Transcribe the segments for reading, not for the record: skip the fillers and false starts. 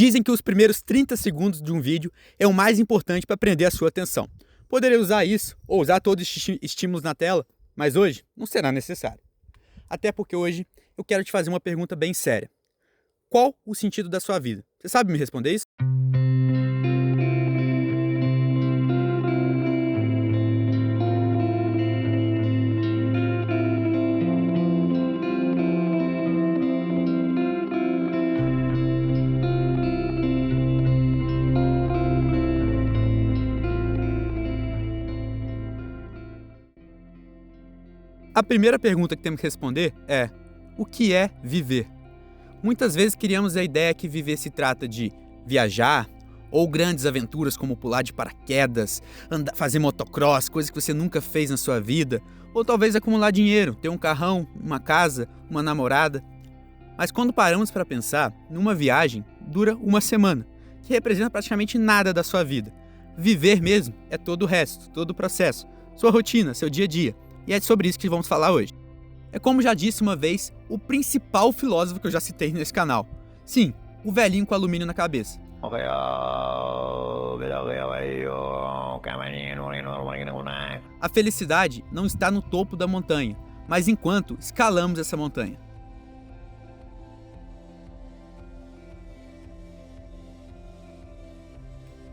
Dizem que os primeiros 30 segundos de um vídeo é o mais importante para prender a sua atenção. Poderia usar isso, ou usar todos os estímulos na tela, mas hoje não será necessário. Até porque hoje eu quero te fazer uma pergunta bem séria. Qual o sentido da sua vida? Você sabe me responder isso? A primeira pergunta que temos que responder é: o que é viver? Muitas vezes criamos a ideia que viver se trata de viajar, ou grandes aventuras como pular de paraquedas, fazer motocross, coisas que você nunca fez na sua vida, ou talvez acumular dinheiro, ter um carrão, uma casa, uma namorada. Mas quando paramos para pensar, numa viagem dura uma semana, que representa praticamente nada da sua vida. Viver mesmo é todo o resto, todo o processo, sua rotina, seu dia a dia. E é sobre isso que vamos falar hoje. É como já disse uma vez o principal filósofo que eu já citei nesse canal. Sim, o velhinho com alumínio na cabeça. A felicidade não está no topo da montanha, mas enquanto escalamos essa montanha.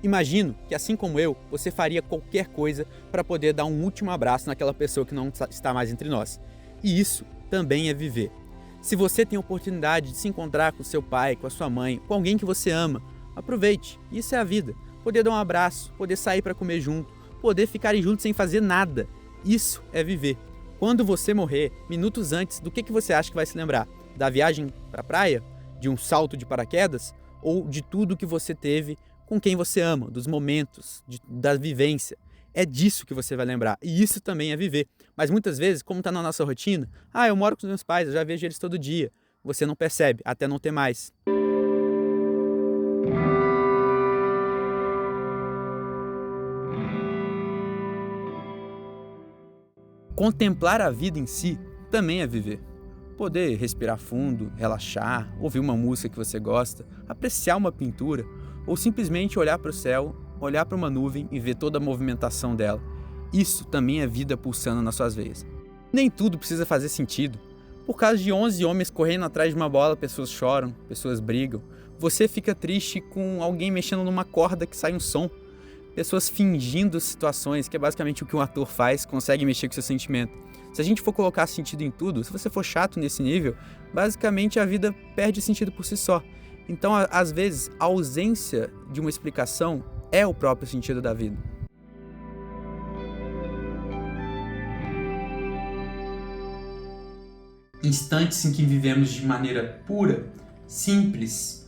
Imagino que, assim como eu, você faria qualquer coisa para poder dar um último abraço naquela pessoa que não está mais entre nós. E isso também é viver. Se você tem a oportunidade de se encontrar com seu pai, com a sua mãe, com alguém que você ama, aproveite. Isso é a vida. Poder dar um abraço, poder sair para comer junto, poder ficarem juntos sem fazer nada. Isso é viver. Quando você morrer, minutos antes, do que você acha que vai se lembrar? Da viagem para a praia? De um salto de paraquedas? Ou de tudo que você teve com quem você ama, dos momentos, da vivência? É disso que você vai lembrar. E isso também é viver. Mas muitas vezes, como está na nossa rotina, eu moro com os meus pais, eu já vejo eles todo dia. Você não percebe, até não ter mais. Contemplar a vida em si também é viver. Poder respirar fundo, relaxar, ouvir uma música que você gosta, apreciar uma pintura, ou simplesmente olhar para o céu, olhar para uma nuvem e ver toda a movimentação dela. Isso também é vida pulsando nas suas veias. Nem tudo precisa fazer sentido. Por causa de 11 homens correndo atrás de uma bola, pessoas choram, pessoas brigam. Você fica triste com alguém mexendo numa corda que sai um som. Pessoas fingindo situações, que é basicamente o que um ator faz, consegue mexer com seu sentimento. Se a gente for colocar sentido em tudo, se você for chato nesse nível, basicamente a vida perde sentido por si só. Então, às vezes, a ausência de uma explicação é o próprio sentido da vida. Instantes em que vivemos de maneira pura, simples,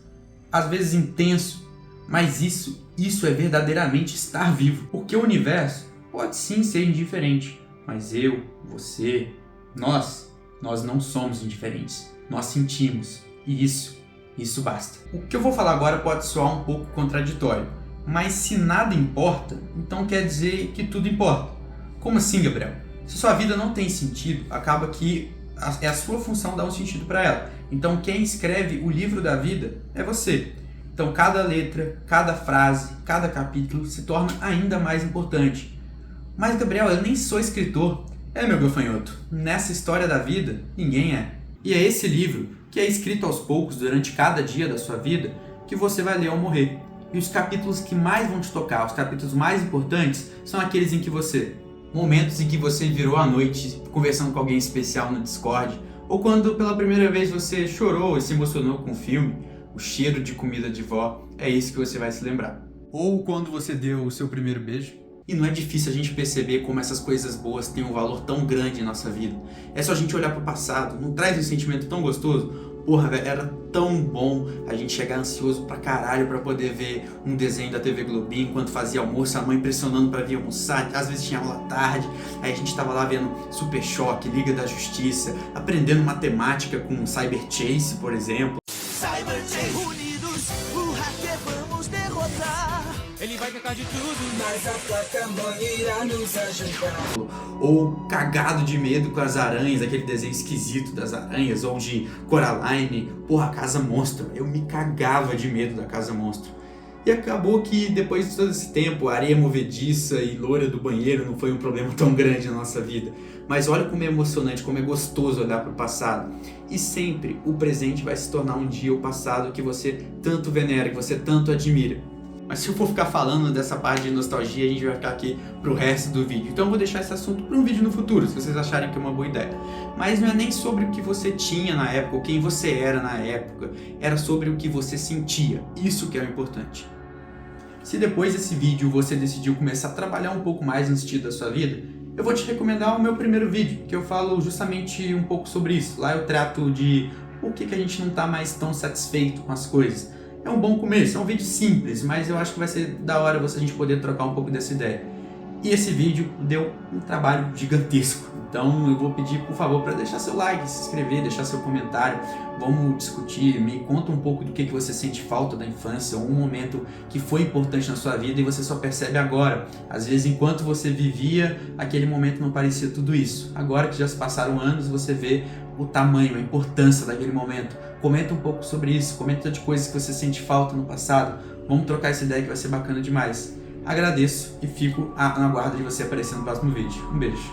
às vezes intenso, mas isso é verdadeiramente estar vivo. Porque o universo pode sim ser indiferente, mas eu, você, nós não somos indiferentes. Nós sentimos, e isso basta. O que eu vou falar agora pode soar um pouco contraditório, mas se nada importa, então quer dizer que tudo importa. Como assim, Gabriel? Se sua vida não tem sentido, acaba que é a sua função dar um sentido para ela. Então quem escreve o livro da vida é você. Então cada letra, cada frase, cada capítulo se torna ainda mais importante. Mas, Gabriel, eu nem sou escritor. Meu gafanhoto, nessa história da vida, ninguém é. E é esse livro, que é escrito aos poucos durante cada dia da sua vida, que você vai ler ao morrer. E os capítulos que mais vão te tocar, os capítulos mais importantes, são aqueles em que você... Momentos em que você virou à noite conversando com alguém especial no Discord, ou quando pela primeira vez você chorou e se emocionou com um filme, o cheiro de comida de vó, é isso que você vai se lembrar. Ou quando você deu o seu primeiro beijo. E não é difícil a gente perceber como essas coisas boas têm um valor tão grande em nossa vida. É só a gente olhar para o passado, não traz um sentimento tão gostoso? Porra, velho, era tão bom a gente chegar ansioso pra caralho pra poder ver um desenho da TV Globinho enquanto fazia almoço, a mãe pressionando pra vir almoçar, às vezes tinha aula tarde, aí a gente tava lá vendo Super Choque, Liga da Justiça, aprendendo matemática com Cyber Chase, por exemplo. Cyber Chase, unidos, o hacker vamos derrotar. ele vai tentar de tudo, mas a placa-mãe irá nos ajudar. Ou cagado de medo com as aranhas, aquele desenho esquisito das aranhas, ou de Coraline, porra, a Casa Monstro. Eu me cagava de medo da Casa Monstro. E acabou que depois de todo esse tempo, a areia movediça e loira do banheiro não foi um problema tão grande na nossa vida. Mas olha como é emocionante, como é gostoso olhar para o passado. E sempre o presente vai se tornar um dia o passado que você tanto venera, que você tanto admira. Mas se eu for ficar falando dessa parte de nostalgia, a gente vai ficar aqui pro resto do vídeo. Então eu vou deixar esse assunto para um vídeo no futuro, se vocês acharem que é uma boa ideia. Mas não é nem sobre o que você tinha na época, ou quem você era na época. Era sobre o que você sentia. Isso que é o importante. Se depois desse vídeo você decidiu começar a trabalhar um pouco mais no sentido da sua vida, eu vou te recomendar o meu primeiro vídeo, que eu falo justamente um pouco sobre isso. Lá eu trato de por que a gente não está mais tão satisfeito com as coisas. É um bom começo, é um vídeo simples, mas eu acho que vai ser da hora a gente poder trocar um pouco dessa ideia. E esse vídeo deu um trabalho gigantesco, então eu vou pedir por favor para deixar seu like, se inscrever, deixar seu comentário, vamos discutir, me conta um pouco do que você sente falta da infância, um momento que foi importante na sua vida e você só percebe agora. Às vezes enquanto você vivia, aquele momento não parecia tudo isso. Agora que já se passaram anos, você vê o tamanho, a importância daquele momento. Comenta um pouco sobre isso, comenta de coisas que você sente falta no passado. Vamos trocar essa ideia que vai ser bacana demais. Agradeço e fico na guarda de você aparecer no próximo vídeo. Um beijo.